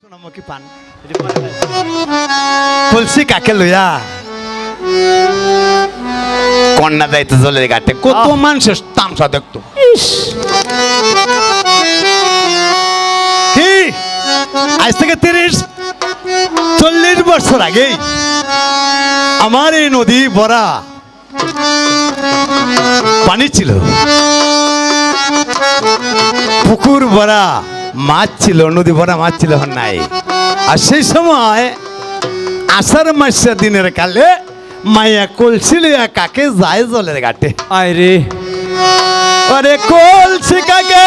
সোনামুখী পান কলসি কাকে লইয়া কন্যা যাইতে জলের ঘাটে কত মানুষের তামসা দেখতো কি আজ থেকে 30-40 বছর আগে আমার এই নদী ভরা পানি ছিল, পুকুর ভরা মাছ ছিল, নদী ভরা মাছ ছিল নাই। আর সেই সময় আষাঢ় মাসের দিনের কালে মাইয়া কলসি লইয়া কাকে যায় জলের ঘাটে। আয় রে আরে কলসি কাকে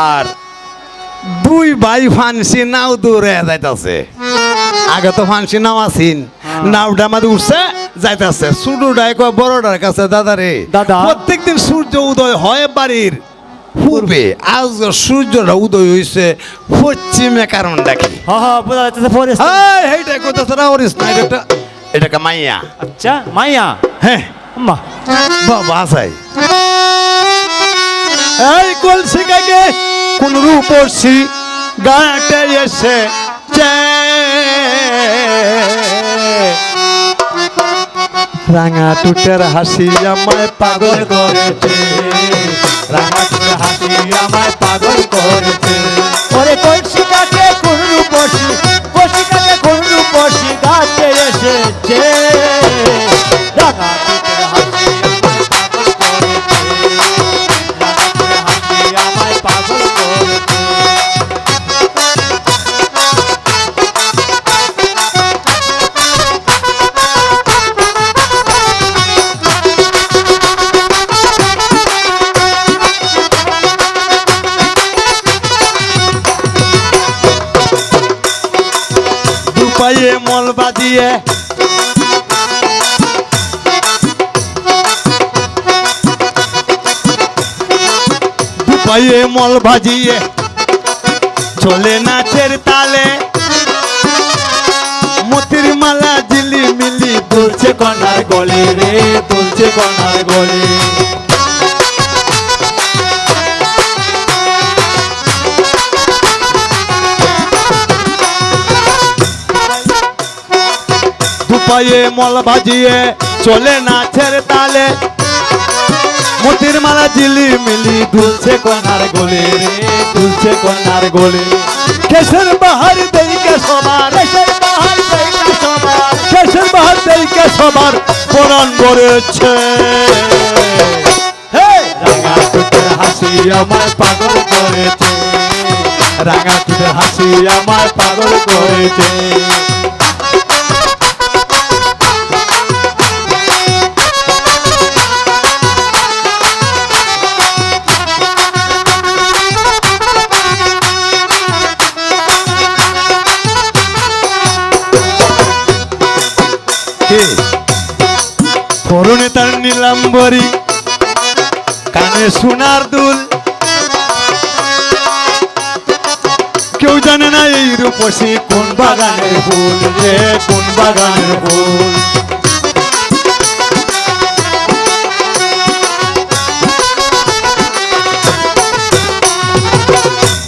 আর দুই ভাই ফান্সি নাও দৌড়ে যাইতেছে। আগে তো ফান্সি নাও আসিন, নাওটা আমাদের উঠছে যাইতেছে। ছোটটাই কয় বড়টার কাছে, দাদা রে দাদা, প্রত্যেকদিন সূর্য উদয় হয় বাড়ির পূর্বে, আজ সূর্যটা উদয় হয়েছে পশ্চিমে, কারণ দেখি এইটা কোথাও না ওরিস না, এটা মাইয়া। আচ্ছা মাইয়া, হ্যাঁ মা বাবা আসাই এই কলসি কাকে কোন রূপসী গাটে এসে রাঙা টুটের হাসি আমায় পাগল করেছে, রাঙা টুটের হাসি আমায় পাগল করেছে। ওরে কলসি কাকে কোন রূপসী, কলসি কাকে কোন রূপসী গাতে এসেছে, রাঙা টুটের হাসি আমায় পাগল করেছে। দুপায়ে মল বাজিয়ে দুপায়ে মল বাজিয়ে চলে নাচের তালে, মতির মালা জিলি মিলি দুলছে কনার গলে রে, দুলছে কনার গলে। দুপায়ে মল বাজিয়ে চলে নাচের তালে, মতির মালা জিলি মিলি দুলছে কনার গলে রে, দুলছে কনার গলে। কেশর বাহার দেইকে সবার, কেশর বাহার দেইকে সবার, কেশর বাহার দেইকে সবার পরাণ ভরেছে। রাঙা টুটের হাসি আমায় পাগল করেছে, রাঙা টুটের হাসি আমায় পাগল করেছে। পরনে তার নীলাম্বরী, কানে সোনার দুল, কেউ জানে না এই রূপসী কোন বাগানের ফুল রে, কোন বাগানের ফুল।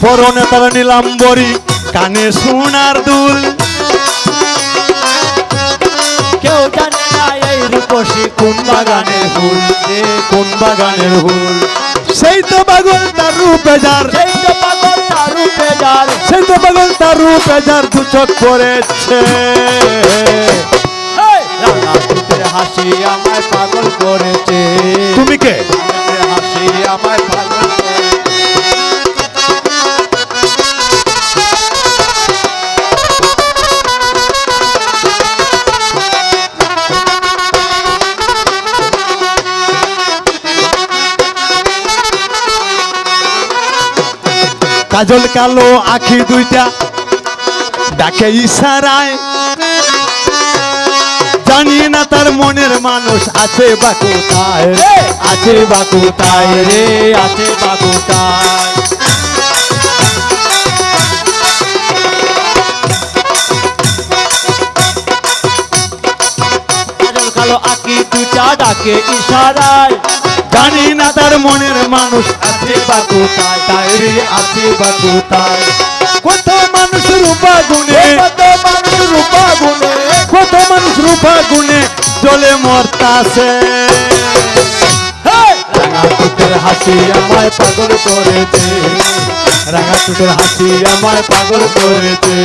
পরনে তার নীলাম্বরী, কানে সোনার দুল, কেউ জানে না এই রূপসী কোন বাগানের ফুল রে, কোন বাগানের ফুল। সেই তো পাগল তার রূপে যার, সেই তো পাগল তার রূপে যার, সেই তো পাগল তার রূপে যার দু চোখ পড়েছে। রাঙা টুটের হাসি আমায় পাগল করেছে। তুমি কে? টুটের হাসি আমায় পাগল করেছে। কাজল কালো আখি দুইটা ডাকে ইশারায়, জানি না তার মনের মানুষ আছে বা কোথায় রে, আছে বা কোথায় রে, আছে বা কোথায়। কাজল কালো আঁকি দুটা ডাকে ইশারায়, জানি না তার মনের মানুষ আছে বা কোথায়, তাই রে আছে বা কোথায়। কত মানুষ রূপা গুণে, কত মানুষ রূপা গুণে, কত মানুষ রূপা গুণে জলে মরতাছে। রাঙা টুটের হাসি আমায় পাগল করেছে, রাঙা টুটের হাসি আমায় পাগল করেছে।